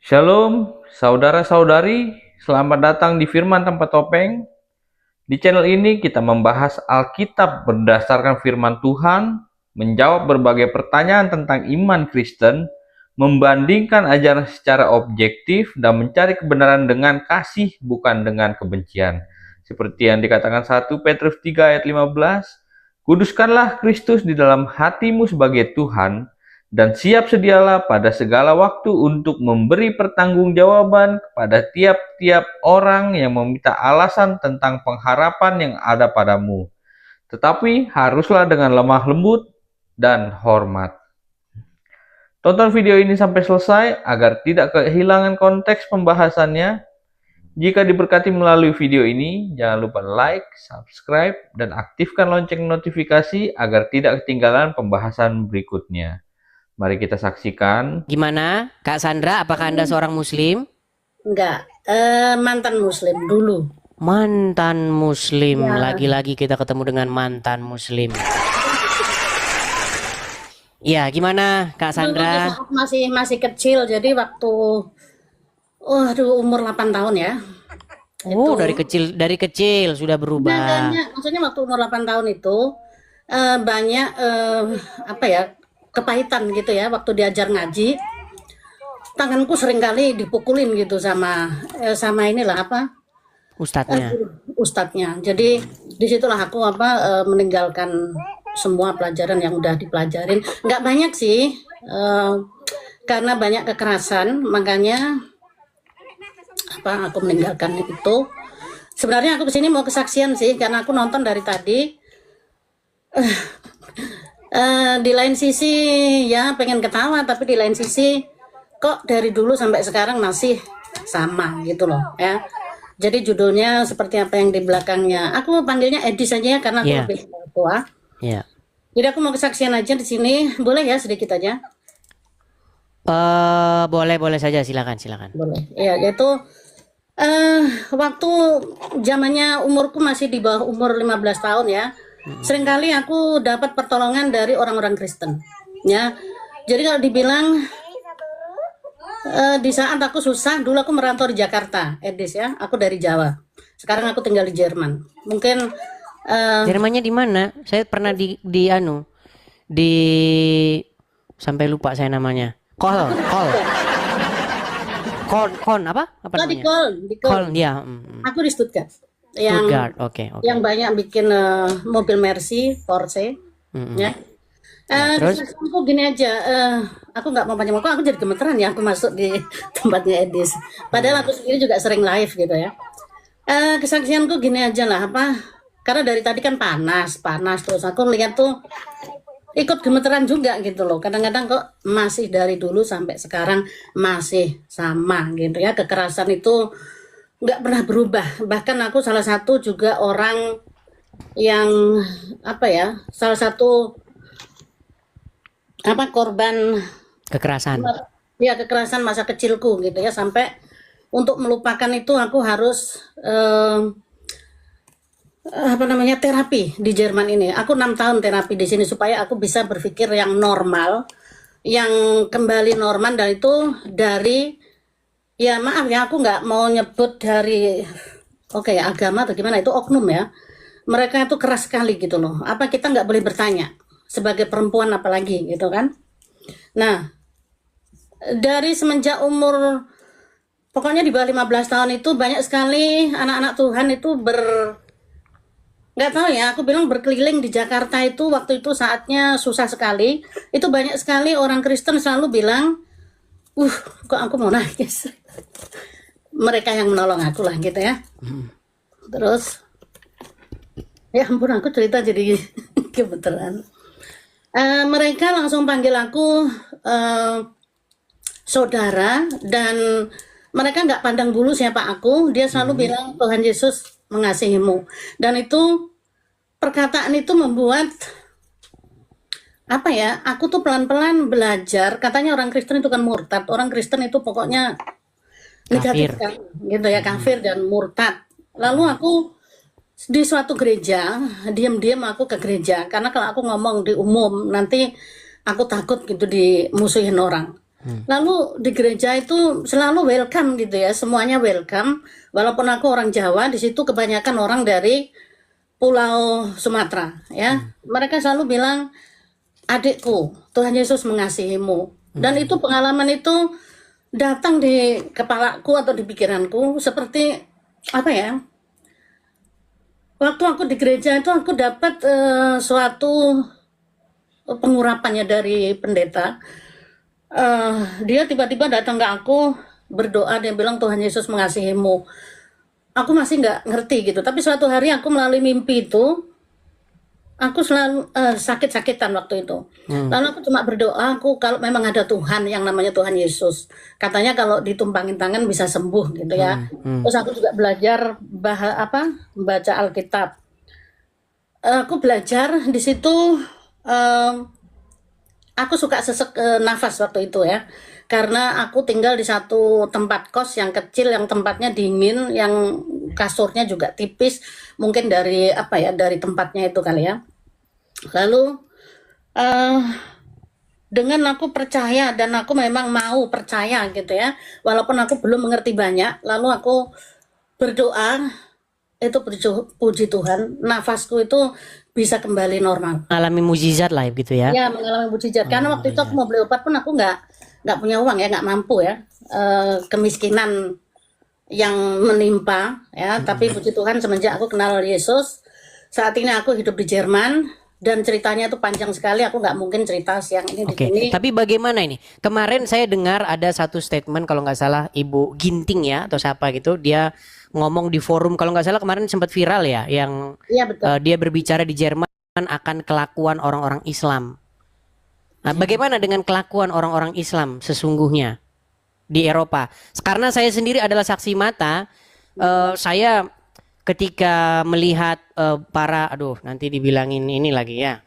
Shalom, saudara-saudari. Selamat datang di Firman Tanpa Topeng. Di channel ini kita membahas Alkitab berdasarkan firman Tuhan, menjawab berbagai pertanyaan tentang iman Kristen, membandingkan ajaran secara objektif, dan mencari kebenaran dengan kasih, bukan dengan kebencian. Seperti yang dikatakan 1 Petrus 3 ayat 15, kuduskanlah Kristus di dalam hatimu sebagai Tuhan, dan siap sedialah pada segala waktu untuk memberi pertanggungjawaban kepada tiap-tiap orang yang meminta alasan tentang pengharapan yang ada padamu. Tetapi haruslah dengan lemah lembut dan hormat. Tonton video ini sampai selesai agar tidak kehilangan konteks pembahasannya. Jika diberkati melalui video ini, jangan lupa like, subscribe, dan aktifkan lonceng notifikasi agar tidak ketinggalan pembahasan berikutnya. Mari kita saksikan. Gimana, Kak Sandra? Apakah Anda seorang Muslim? Enggak, mantan Muslim dulu. Mantan Muslim. Ya. Lagi-lagi kita ketemu dengan mantan Muslim. Ya, gimana, Kak Sandra? Saat masih kecil, jadi waktu umur 8 tahun ya. Oh, dari kecil sudah berubah. Maksudnya waktu umur 8 tahun itu banyak kepahitan gitu ya, waktu diajar ngaji. Tanganku sering kali dipukulin gitu sama Ustadznya. Ustadznya. Jadi disitulah aku meninggalkan semua pelajaran yang udah dipelajarin. Nggak banyak sih, karena banyak kekerasan, makanya aku meninggalkan itu. Sebenarnya aku kesini mau kesaksian sih, karena aku nonton dari tadi. Di lain sisi ya pengen ketawa, tapi di lain sisi kok dari dulu sampai sekarang masih sama gitu loh ya. Jadi judulnya seperti apa yang di belakangnya. Aku panggilnya Edi saja ya, karena aku lebih tua. Iya. Jadi aku mau kesaksian aja di sini, boleh ya sedikit aja? Boleh saja, silakan. Boleh. Ya, yaitu waktu zamannya umurku masih di bawah umur 15 tahun ya. Seringkali aku dapat pertolongan dari orang-orang Kristen ya. Jadi kalau dibilang di saat aku susah, dulu aku merantau di Jakarta, Edis ya. Aku dari Jawa. Sekarang aku tinggal di Jerman. Mungkin Jermannya di mana? Saya pernah di sampai lupa saya namanya. Kol apa namanya? Di Kol. Ya. Aku di Stuttgart. Stuttgart, oke. Yang banyak bikin mobil Mercy, Porsche, ya. Terus aku gini aja, aku nggak mau panjang waktu, aku jadi gemeteran ya, aku masuk di tempatnya Edis. Padahal aku sendiri juga sering live gitu ya. Kesaksianku gini aja lah, karena dari tadi kan panas, terus aku lihat tuh ikut gemeteran juga gitu loh. Kadang-kadang kok masih dari dulu sampai sekarang masih sama gitu ya. Kekerasan itu nggak pernah berubah. Bahkan aku salah satu juga orang yang salah satu korban Kekerasan. Ya, kekerasan masa kecilku gitu ya. Sampai untuk melupakan itu aku harus terapi di Jerman ini. Aku 6 tahun terapi di sini supaya aku bisa berpikir yang normal, yang kembali normal, dan itu dari, ya maaf ya, aku nggak mau nyebut dari agama atau gimana, itu oknum ya. Mereka itu keras sekali gitu loh. Apa kita nggak boleh bertanya sebagai perempuan apalagi gitu kan. Nah, dari semenjak umur pokoknya di bawah 15 tahun itu banyak sekali anak-anak Tuhan itu nggak tahu ya, aku bilang berkeliling di Jakarta itu. Waktu itu saatnya susah sekali. Itu banyak sekali orang Kristen selalu bilang, kok aku mau nangis. Mereka yang menolong aku lah gitu ya. Terus ya ampun, aku cerita jadi kebetulan. Mereka langsung panggil aku saudara, dan mereka nggak pandang bulu siapa aku. Dia selalu bilang Tuhan Yesus mengasihimu. Dan itu, perkataan itu membuat aku tuh pelan-pelan belajar. Katanya orang Kristen itu kan murtad. Orang Kristen itu pokoknya negatif kan, gitu ya, kafir dan murtad. Lalu aku di suatu gereja, diam-diam aku ke gereja, karena kalau aku ngomong di umum nanti aku takut gitu dimusuhin orang. Lalu di gereja itu selalu welcome gitu ya, semuanya welcome. Walaupun aku orang Jawa, di situ kebanyakan orang dari Pulau Sumatera ya. Mereka selalu bilang, adikku, Tuhan Yesus mengasihimu. Dan itu pengalaman itu datang di kepalaku atau di pikiranku seperti apa ya? Waktu aku di gereja itu aku dapat suatu pengurapannya dari pendeta. Dia tiba-tiba datang ke aku berdoa, dia bilang Tuhan Yesus mengasihimu. Aku masih nggak ngerti gitu, tapi suatu hari aku melalui mimpi itu, aku selalu sakit-sakitan waktu itu. Lalu aku cuma berdoa, aku kalau memang ada Tuhan yang namanya Tuhan Yesus, katanya kalau ditumpangin tangan bisa sembuh gitu ya. Terus aku juga belajar membaca Alkitab. Aku belajar di situ. Aku suka sesek nafas waktu itu ya, karena aku tinggal di satu tempat kos yang kecil, yang tempatnya dingin, yang kasurnya juga tipis, mungkin dari dari tempatnya itu kali ya. Lalu dengan aku percaya dan aku memang mau percaya gitu ya, walaupun aku belum mengerti banyak, lalu aku berdoa, itu puji Tuhan, nafasku itu bisa kembali normal. Alami mujizat lah gitu ya. Ya, mengalami mujizat. Karena waktu itu aku mau beli obat pun aku nggak punya uang ya, nggak mampu ya. Kemiskinan yang menimpa ya. Tapi puji Tuhan semenjak aku kenal Yesus, saat ini aku hidup di Jerman dan ceritanya itu panjang sekali. Aku nggak mungkin cerita siang ini di Oke, sini. tapi bagaimana ini? Kemarin saya dengar ada satu statement kalau nggak salah Ibu Ginting ya atau siapa gitu, dia ngomong di forum kalau nggak salah kemarin sempat viral ya, yang Iya betul. dia berbicara di Jerman akan kelakuan orang-orang Islam. Nah, bagaimana dengan kelakuan orang-orang Islam sesungguhnya di Eropa? Karena saya sendiri adalah saksi mata, saya ketika melihat nanti dibilangin ini lagi ya.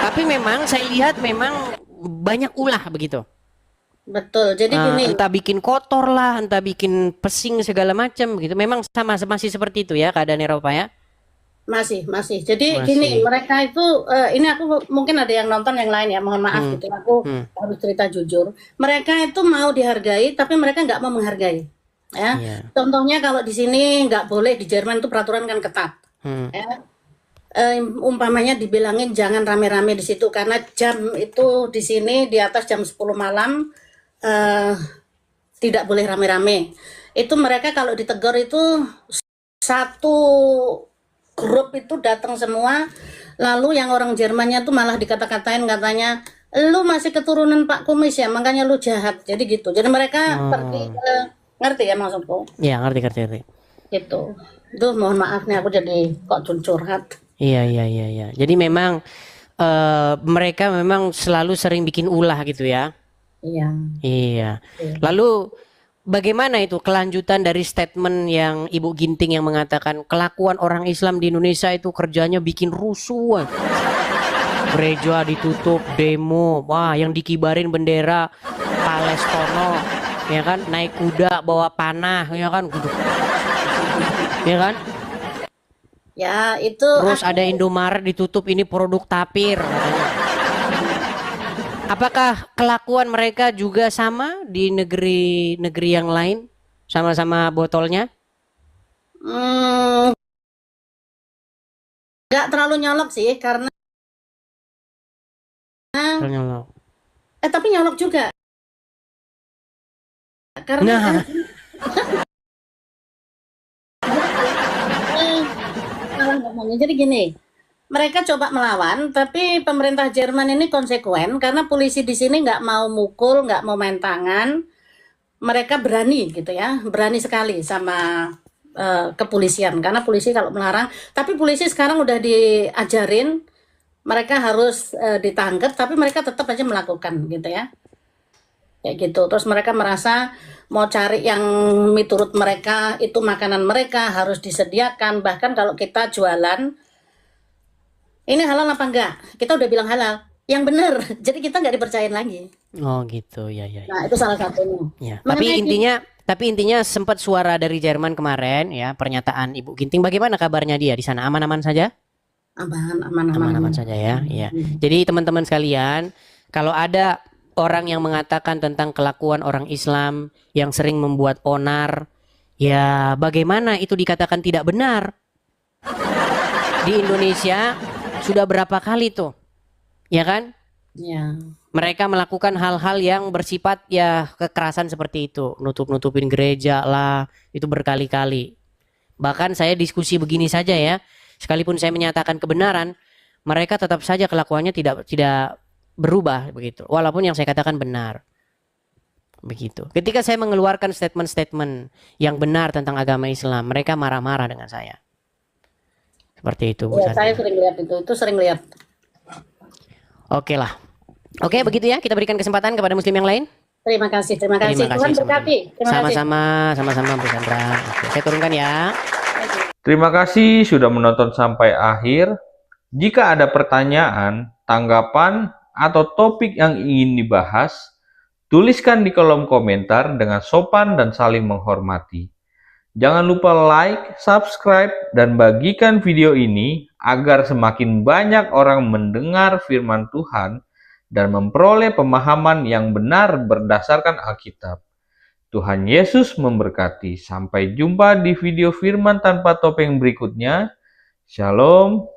Tapi memang saya lihat memang banyak ulah begitu. Betul. Jadi gini, Entah bikin kotor lah, entah bikin pesing segala macam gitu. Memang masih seperti itu ya keadaan Eropa ya. masih. Jadi Masih. gini, mereka itu ini aku mungkin ada yang nonton yang lain ya, mohon maaf gitu. Aku harus cerita jujur. Mereka itu mau dihargai, tapi mereka nggak mau menghargai. Ya, Iya. contohnya kalau di sini nggak boleh, di Jerman itu peraturan kan ketat. Ya. Umpamanya dibilangin jangan rame-rame di situ karena jam itu di sini di atas jam 10 malam tidak boleh rame-rame. Itu mereka kalau ditegur itu satu grup itu datang semua, lalu yang orang Jermannya tuh malah dikata-katain, katanya lu masih keturunan Pak Kumis ya, makanya lu jahat. Jadi gitu. Jadi mereka pergi ngerti ya maksudku? Ya, ngerti. Gitu. Duh, mohon maaf nih aku jadi kok curhat. Iya. Jadi memang mereka memang selalu sering bikin ulah gitu ya. Iya. Lalu bagaimana itu kelanjutan dari statement yang Ibu Ginting yang mengatakan kelakuan orang Islam di Indonesia itu kerjanya bikin rusuh. Gereja ditutup, demo, wah yang dikibarin bendera Palestina, ya kan, naik kuda bawa panah, ya kan, ya kan. Ya, itu Terus ada Indomaret ditutup, ini produk tapir katanya. Apakah kelakuan mereka juga sama di negeri-negeri yang lain? Sama-sama botolnya? nggak terlalu nyolok sih karena Nyolok. tapi nyolok juga karena Nah, salah ngomongnya. Jadi gini, mereka coba melawan, tapi pemerintah Jerman ini konsekuen karena polisi di sini nggak mau mukul, nggak mau main tangan. Mereka berani gitu ya, berani sekali sama kepolisian karena polisi kalau melarang. Tapi polisi sekarang udah diajarin, mereka harus ditangkap, tapi mereka tetap aja melakukan gitu ya. Kayak gitu. Terus mereka merasa mau cari yang menurut mereka itu makanan mereka harus disediakan. Bahkan kalau kita jualan, ini halal apa enggak? Kita udah bilang halal, yang benar. Jadi kita nggak dipercayain lagi. oh gitu, ya. Nah itu salah satunya. Ya. Mengenai Tapi intinya sempat suara dari Jerman kemarin ya, pernyataan Ibu Ginting. Bagaimana kabarnya dia di sana? Aman-aman saja? aman. Aman-aman saja ya. Iya. Jadi teman-teman sekalian, kalau ada orang yang mengatakan tentang kelakuan orang Islam yang sering membuat onar, ya bagaimana itu dikatakan tidak benar? Di Indonesia sudah berapa kali tuh, ya kan? Ya. Mereka melakukan hal-hal yang bersifat ya kekerasan seperti itu, nutup-nutupin gereja lah, itu berkali-kali. Bahkan saya diskusi begini saja ya, sekalipun saya menyatakan kebenaran, mereka tetap saja kelakuannya tidak berubah begitu, walaupun yang saya katakan benar. Begitu. Ketika saya mengeluarkan statement-statement yang benar tentang agama Islam, mereka marah-marah dengan saya. Seperti itu, Bu Ya, Santi. saya sering lihat itu sering lihat. Oke lah. Oke, begitu ya. Kita berikan kesempatan kepada muslim yang lain. Terima kasih. Terima Tuhan kasih, berkati. Terima kasih. Sama-sama Bu Sandra. Oke, saya turunkan ya. Terima kasih sudah menonton sampai akhir. Jika ada pertanyaan, tanggapan, atau topik yang ingin dibahas, tuliskan di kolom komentar dengan sopan dan saling menghormati. Jangan lupa like, subscribe, dan bagikan video ini agar semakin banyak orang mendengar firman Tuhan dan memperoleh pemahaman yang benar berdasarkan Alkitab. Tuhan Yesus memberkati. Sampai jumpa di video firman tanpa topeng berikutnya. Shalom.